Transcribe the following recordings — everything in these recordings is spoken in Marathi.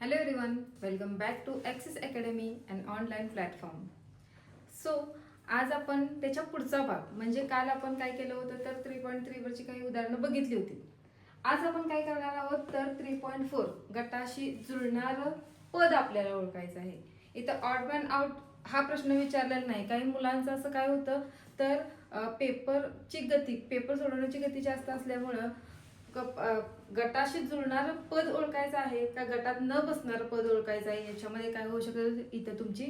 Hello everyone, welcome back to Access Academy, an online platform. So आज आपण त्याच्या पुढचा भाग म्हणजे काल आपण काय केलं होतं तर 3.3 वरची काही उदाहरणं बघितली होती. आज आपण काय करणार आहोत तर 3.4 गटाशी जुळणारं पद आपल्याला ओळखायचं आहे. इथं ऑड मॅन आउट हा प्रश्न विचारलेला नाही. काही मुलांचं असं काय होतं तर पेपर सोडवण्याची गती जास्त असल्यामुळं गटाशी जुळणारं पद ओळखायचं आहे का गटात न बसणारं पद ओळखायचं आहे, याच्यामध्ये काय होऊ शकतं इथं तुमची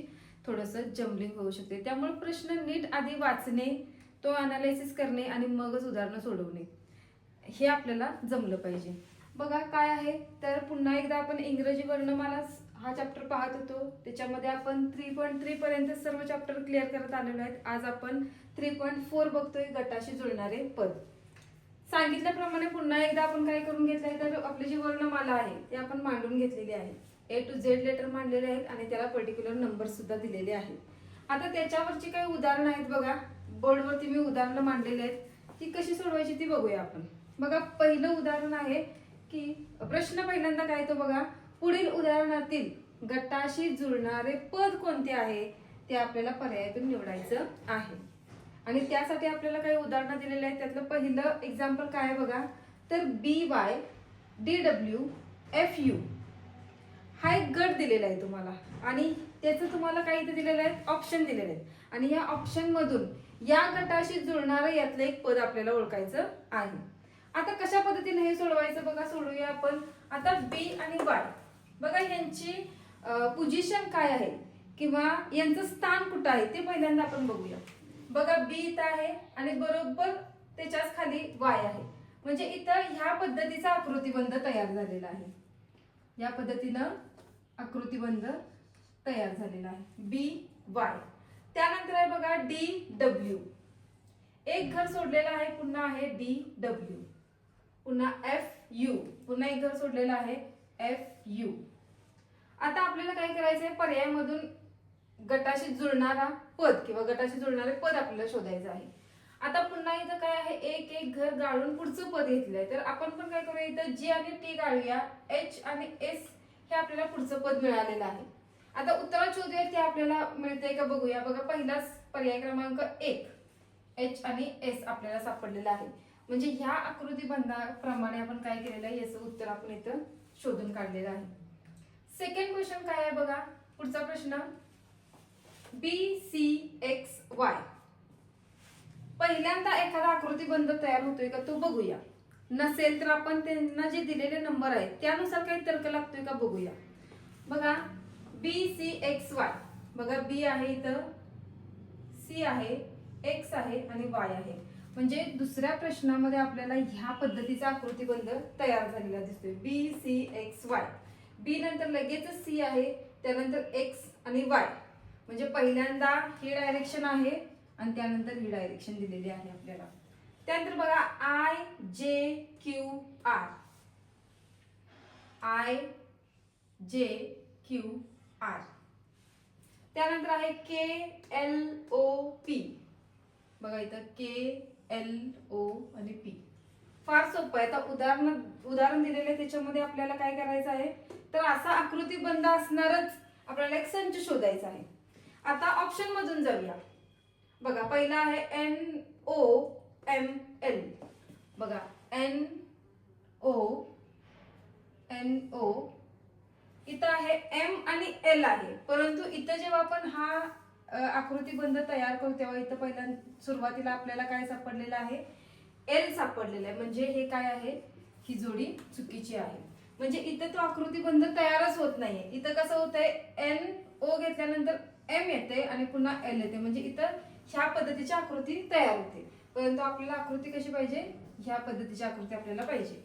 थोडंसं जम्बलिंग होऊ शकते. त्यामुळे प्रश्न नीट आधी वाचणे, तो अनालिसिस करणे आणि मगच उदाहरणं सोडवणे हे आपल्याला जमलं पाहिजे. बघा काय आहे तर पुन्हा एकदा आपण इंग्रजी वर्णमाला हा चॅप्टर पाहत होतो. त्याच्यामध्ये आपण 3.3 पर्यंत सर्व चॅप्टर क्लिअर करत आलेलो आहेत. आज आपण 3.4 बघतोय, गटाशी जुळणारे पद. सांगितल्याप्रमाणे पुन्हा एकदा आपण काय करून घेतलंय तर आपली जी वर्णमाला आहे ती आपण मांडून घेतलेली आहे. A to Z लेटर मांडलेले आहेत आणि त्याला पर्टिक्युलर नंबर सुद्धा दिलेले आहेत. आता त्याच्यावरची काही उदाहरणं आहेत बघा, बोर्डवरती मी उदाहरणं मांडलेली आहेत. ती कशी सोडवायची ती बघूया आपण. बघा पहिलं उदाहरण आहे की प्रश्न पहिल्यांदा काय तो बघा, पुढील उदाहरणातील गटाशी जुळणारे पद कोणते आहे ते आपल्याला पर्यायातून निवडायचं आहे. आणि त्यासाठी आपल्याला काही उदाहरणं दिलेली आहेत. त्यातलं पहिलं एक्झाम्पल काय आहे बघा तर BYDWFU हा एक गट दिलेला आहे तुम्हाला आणि त्याचं तुम्हाला काही इथे दिलेलं आहे, ऑप्शन दिलेले आहेत आणि या ऑप्शन मधून या गटाशी जुळणारं यातलं एक पद आपल्याला ओळखायचं आहे. आता कशा पद्धतीने हे सोडवायचं बघा, सोडूया आपण. आता बी आणि वाय बघा यांची पोझिशन काय आहे किंवा यांचं स्थान कुठं आहे ते पहिल्यांदा आपण बघूया. बघा बी इथं आहे आणि बरोबर त्याच्याच खाली वाय आहे. म्हणजे इथं ह्या पद्धतीचा आकृतिबंध तयार झालेला आहे. या पद्धतीनं आकृतिबंध तयार झालेला आहे बी वाय. त्यानंतर आहे बघा DW, एक घर सोडलेलं आहे, पुन्हा आहे DW, पुन्हा FU, पुन्हा एक घर सोडलेलं आहे FU. आता आपल्याला काय करायचंय, पर्यायामधून गटाशी जुळणारा पद किंवा गटाशी जुळणारे पद आपल्याला शोधायचं आहे. आता पुन्हा इथं काय आहे, एक एक घर गाळून पुढचं पद घेतलंय तर आपण पण काय करूया, इथं G आणि T गाळूया, H आणि S हे आपल्याला पुढचं पद मिळालेलं आहे. आता उत्तरात शोधूया ते आपल्याला मिळतंय का बघूया. बघा पहिलाच पर्याय क्रमांक 1 H आणि S आपल्याला सापडलेला आहे. म्हणजे ह्या आकृतिबंधाप्रमाणे आपण काय केलेलं आहे याचं उत्तर आपण इथं शोधून काढलेलं आहे. सेकंड क्वेश्चन काय आहे बघा, पुढचा प्रश्न BCXY. पहिल्यांदा एखादा आकृतिबंध तयार होतोय का तो बघूया. नसेल तर आपण त्यांना जे दिलेले नंबर आहेत त्यानुसार काही तर्क लागतोय का बघूया. बघा BCXY, बघा B आहे इथं, C आहे, X आहे आणि Y आहे. म्हणजे दुसऱ्या प्रश्नामध्ये आपल्याला ह्या पद्धतीचा आकृतिबंध तयार झालेला दिसतोय BCXY. B नंतर लगेच C आहे, त्यानंतर X आणि Y. म्हणजे पहिल्यांदा ही डायरेक्शन आहे आणि त्यानंतर ही डायरेक्शन दिलेली आहे आपल्याला. त्यानंतर बघा IJQR, IJQR. त्यानंतर आहे KLOP, बघा इथं KLO आणि P. फार सोपं आहे. आता उदाहरण दिलेले त्याच्यामध्ये आपल्याला काय करायचं आहे तर असा आकृतिबंध असणारच आपल्याला एक संच शोधायचा आहे. आता ऑप्शन मधून जाऊया. बघा पहिला आहे NOML, बघा NO इथं आहे M आणि L आहे. परंतु इथं जेव्हा आपण हा आकृतिबंध तयार करू तेव्हा इथं पहिल्या सुरुवातीला आपल्याला काय सापडलेलं आहे, L सापडलेलं आहे. म्हणजे हे काय आहे, ही जोडी चुकीची आहे. म्हणजे इथं तो आकृतिबंध तयारच होत नाहीये. इथं कसं होतंय, NO घेतल्यानंतर M येते आणि पुन्हा L येते. म्हणजे इथं ह्या पद्धतीची आकृती तयार होते. परंतु आपल्याला आकृती कशी पाहिजे, ह्या पद्धतीची आकृती आपल्याला पाहिजे.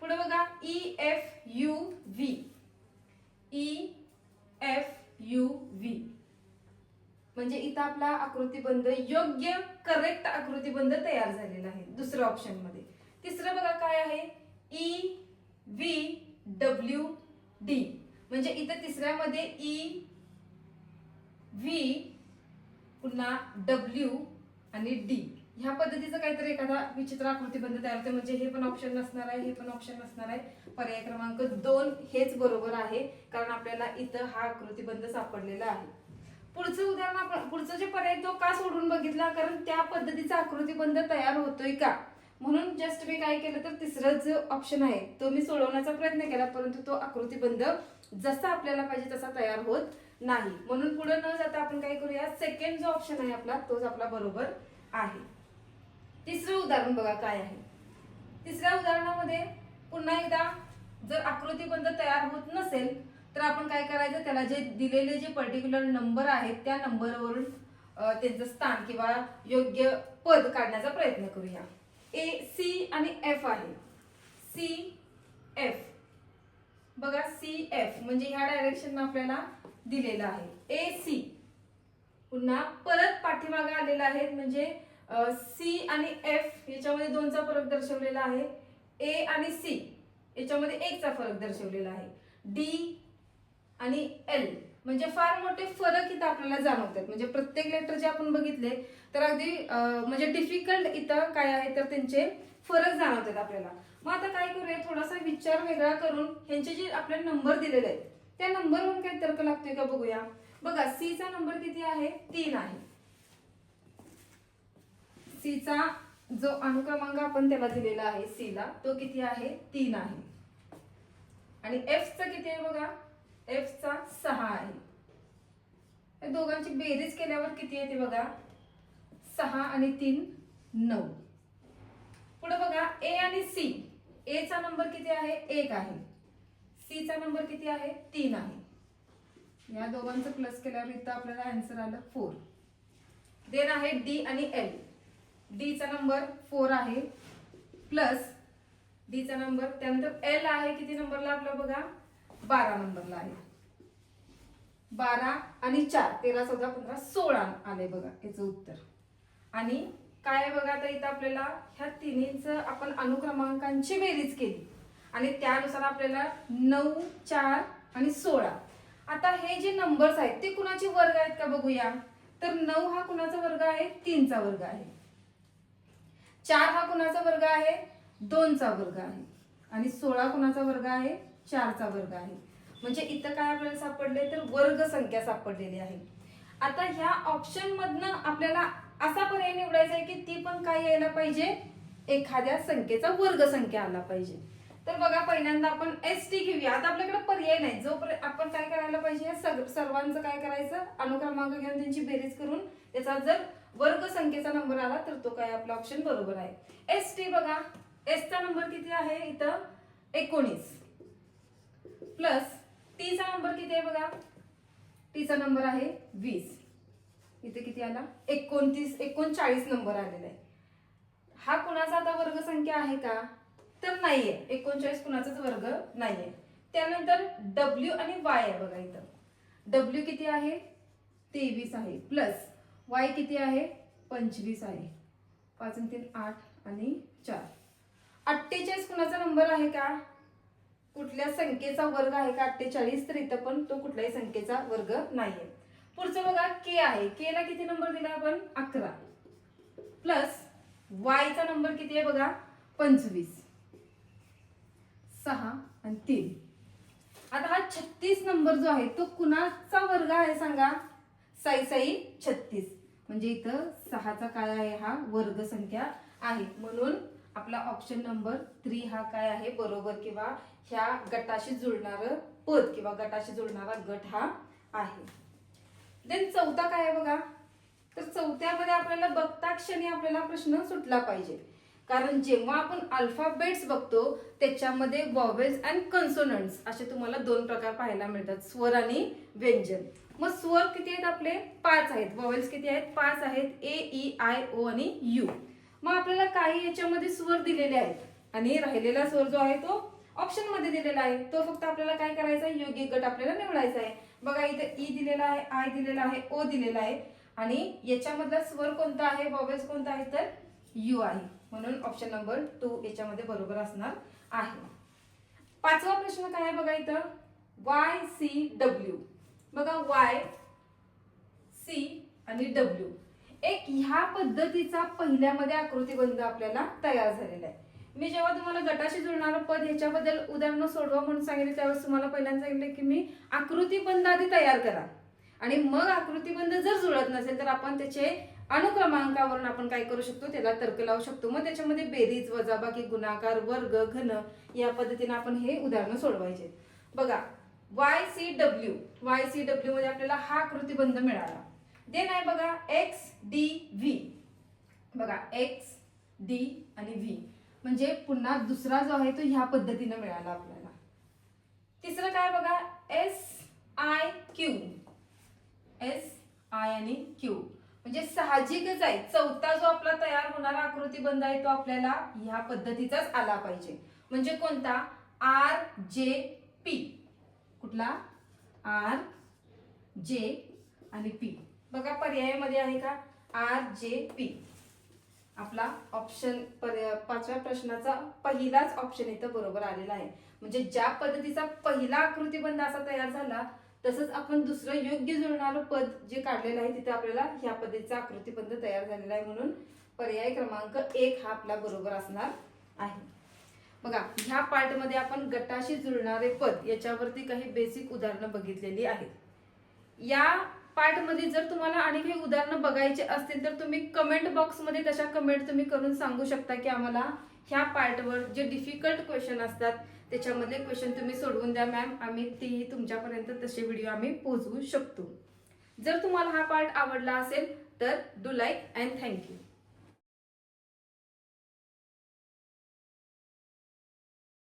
पुढे बघा EFUV, EFUV. म्हणजे इथं आपला आकृतिबंध योग्य करेक्ट आकृतिबंध तयार झालेला आहे दुसऱ्या ऑप्शन मध्ये. तिसरं बघा काय आहे EVWD. म्हणजे इथं तिसऱ्यामध्ये EV पुन्हा W आणि D. ह्या पद्धतीचं काहीतरी एखादा विचित्र आकृतीबंध तयार होते, म्हणजे हे पण ऑप्शन नसणार आहे, हे पण ऑप्शन नसणार आहे. पर्याय क्रमांक 2 हेच बरोबर आहे, कारण आपल्याला इथं हा आकृतीबंध सापडलेला आहे. पुढचं उदाहरण आपण पुढचं जे पर्याय तो का सोडून बघितला, कारण त्या पद्धतीचा आकृतीबंध तयार होतोय का, म्हणून जस्ट मी काय केलं तर तिसरं जो ऑप्शन आहे तो मी सोडवण्याचा प्रयत्न केला, परंतु तो आकृतीबंध जसा आपल्याला पाहिजे तसा तयार होत नाही. म्हणून पुढे न जाता आपण काय करूया, सेकंड जो ऑप्शन आहे आपला तोच आपला बरोबर आहे. तिसरं उदाहरण बघा काय आहे. तिसऱ्या उदाहरणामध्ये पुन्हा एकदा जर आकृतीबंध तयार होत नसेल तर आपण काय करायचं, त्याला जे दिलेले जे पर्टिक्युलर नंबर आहेत त्या नंबरवरून त्यांचं स्थान किंवा योग्य पद काढण्याचा प्रयत्न करूया. ए सी आणि एफ आहे. सी एफ बघा, सी एफ म्हणजे ह्या डायरेक्शन आपल्याला दिलेलं आहे. ए सी पुन्हा परत पाठीमागे आलेला आहे, म्हणजे सी आणि एफ याच्यामध्ये 2चा फरक दर्शवलेला आहे. ए आणि सी याच्यामध्ये 1चा फरक दर्शवलेला आहे. डी आणि एल म्हणजे फार मोठे फरक इथं आपल्याला जाणवतात. म्हणजे प्रत्येक लेटर जे आपण बघितले तर अगदी म्हणजे डिफिकल्ट इथं काय आहे तर त्यांचे फरक जाणवतात आपल्याला. मग आता काय करूया, थोडासा विचार वेगळा करून ह्यांचे जे आपल्याला नंबर दिलेले आहेत त्या नंबरवरून काय तर्क लागतोय का बघूया. बघा, सी चा नंबर किती आहे, 3 आहे. सी चा जो अनुक्रमांक आपण त्याला दिलेला आहे सी ला तो किती आहे, 3 आहे. आणि एफ चा किती आहे बघा, एफ चा 6 आहे. या दोघांची बेरीज केल्यावर किती येते बघा, 6 आणि 3 9. पुढे बघा ए आणि सी, ए चा नंबर किती आहे, 1 आहे. सी चा नंबर किती आहे, 3 आहे. या दोघांचं प्लस केल्यावर इथं आपल्याला आन्सर आलं 4. देन आहे डी आणि एल. डी चा नंबर 4 आहे प्लस डी चा नंबर, त्यानंतर एल आहे किती नंबरला आपला बघा, 12 नंबरला आहे. 12 आणि 4 13 14 15 16 आले बघा याचं उत्तर. आणि काय आहे बघा, आता इथं आपल्याला ह्या तिन्हीचं आपण अनुक्रमांकांची बेरीज केली आणि त्यानुसार आपल्याला 9 4 आणि 16. आता हे जे नंबर्स आहेत ते कुणाचे वर्ग आहेत का बघूया. तर 9 हा कुणाचा वर्ग आहे, 3 चा वर्ग आहे. 4 हा कुणाचा वर्ग आहे, 2 चा वर्ग आहे. आणि 16 कुणाचा वर्ग आहे, 4 चा वर्ग आहे. म्हणजे इथं काय आपल्याला सापडले तर वर्ग संख्या सापडलेली आहे. आता ह्या ऑप्शन मधनं आपल्याला असा पर्याय निवडायचा आहे की ती पण काय यायला पाहिजे, एखाद्या संख्येचा वर्ग संख्या आला पाहिजे. तर बघा पहिल्यांदा आपण एस टी घेऊया. आता आपल्याकडे पर्याय नाही, जोपर्यंत आपण काय करायला पाहिजे, सर्वांचं काय करायचं, अनुक्रमांक घेऊन त्यांची बेरीज करून त्याचा जर वर्ग संख्येचा नंबर आला तर तो काय आपला ऑप्शन बरोबर आहे. एस टी बघा, एस चा नंबर किती आहे इथं 19 प्लस टी चा नंबर किती आहे बघा, टी चा नंबर आहे 20. इथे किती आला, 39 नंबर आलेला आहे. हा कुणाचा आता वर्ग संख्या आहे का, तर नाहीये. 39 कुणाचाच वर्ग नाहीये. त्यानंतर डब्ल्यू आणि वाय आहे बघा. इथं डब्ल्यू किती आहे, 23 आहे प्लस वाय किती आहे, 25 आहे. 5 आणि 3 8 आणि 4 48 कुणाचा नंबर आहे का, कुठल्या संख्येचा वर्ग आहे का 48, तर इथं पण तो कुठल्याही संख्येचा वर्ग नाहीये. पुढचं बघा के आहे. के ला किती नंबर दिला आपण, 11 प्लस वाय चा नंबर किती आहे बघा, 25 6 आणि 3. आता हा 36 नंबर जो आहे तो कुणाचा वर्ग आहे सांगा, 6 36. म्हणजे इथं 6चा काय आहे, हा वर्ग संख्या आहे. म्हणून आपला ऑप्शन नंबर 3 हा काय आहे बरोबर, किंवा ह्या गटाशी जुळणारं पद किंवा गटाशी जुळणारा गट हा आहे. देन चौथा काय आहे बघा, तर चौथ्यामध्ये आपल्याला बघता क्षणी आपल्याला प्रश्न सुटला पाहिजे. कारण जेव्हा आपण अल्फाबेट्स बघतो त्याच्यामध्ये वॉवेल्स अँड कन्सोनंट्स असे तुम्हाला 2 प्रकार पाहायला मिळतात, स्वर आणि व्यंजन. मग स्वर किती आहेत आपले, 5 आहेत. वॉवेल्स किती आहेत, 5 आहेत. ए ई आय ओ आणि यू. मग आपल्याला काही याच्यामध्ये स्वर दिलेले आहेत आणि राहिलेला स्वर जो आहे तो ऑप्शन मध्ये दिलेला आहे. तो फक्त आपल्याला काय करायचा आहे, योग्य गट आपल्याला निवडायचा आहे. बघा इथे ई दिलेला आहे, आय दिलेला आहे, ओ दिलेला आहे आणि याच्यामधला स्वर कोणता आहे, वॉवेल्स कोणता आहे, तर यू आहे. म्हणून ऑप्शन नंबर 2 याच्यामध्ये बरोबर असणार आहे. पाचवा प्रश्न काय आहे बघा इथं, वाय सी डब्ल्यू. बघा वाय सी आणि डब्ल्यू एक ह्या पद्धतीचा पहिल्यामध्ये आकृतीबंध आपल्याला तयार झालेला आहे. मी जेव्हा तुम्हाला गटाशी जुळणारं पद ह्याच्याबद्दल उदाहरणं सोडवा म्हणून सांगितले त्यावेळेस तुम्हाला पहिल्यांदा सांगितलं की मी आकृतीबंध आधी तयार करा आणि मग आकृतीबंध जर जुळत नसेल तर आपण त्याचे अनुक्रमांकावरून आपण काय करू शकतो, त्याला तर्क लावू शकतो. मग त्याच्यामध्ये बेरीज, वजाबाकी, गुणाकार, वर्ग, घन या पद्धतीने आपण हे उदाहरणं सोडवायचे. बघा YCW मध्ये आपल्याला हा आकृतीबंध मिळाला. देन आहे बघा XDV. बघा X D आणि V म्हणजे पुन्हा दुसरा जो आहे तो ह्या पद्धतीने मिळाला आपल्याला. तिसरं काय बघा SIQ आणि Q म्हणजे साहजिकच आहे चौथा जो आपला तयार होणारा आकृतीबंध आहे तो आपल्याला ह्या पद्धतीचाच आला पाहिजे. म्हणजे कोणता RJP. कुठला RJ आणि P. बघा पर्यायामध्ये आहे का RJP. आपला ऑप्शन पाचव्या प्रश्नाचा पहिलाच ऑप्शन इथं बरोबर आलेला आहे. म्हणजे ज्या पद्धतीचा पहिला आकृतीबंध असा तयार झाला तसंच आपण दुसरं योग्य जुळणारं पद जे काढलेलं आहे तिथे आपल्याला ह्या पद्धतीचा आकृतीबंध तयार झालेला आहे. म्हणून पर्याय क्रमांक 1 हा आपला बरोबर असणार आहे. बघा ह्या पार्ट मध्ये आपण गटाशी जुळणारे पद याच्यावरती काही बेसिक उदाहरणं बघितलेली आहेत. या पार्ट मध्ये जर तुम्हाला आणि काही उदाहरणं बघायचे असतील तर तुम्ही कमेंट बॉक्स मध्ये तशा कमेंट तुम्ही करून सांगू शकता की आम्हाला ह्या पार्टवर जे डिफिकल्ट क्वेश्चन असतात त्याच्यामधले क्वेश्चन तुम्ही सोडवून द्या मॅम, आम्ही तेही तुमच्यापर्यंत तसे व्हिडिओ आम्ही पोहोचवू शकतो. जर तुम्हाला हा पार्ट आवडला असेल तर डू लाईक अँड थँक्यू.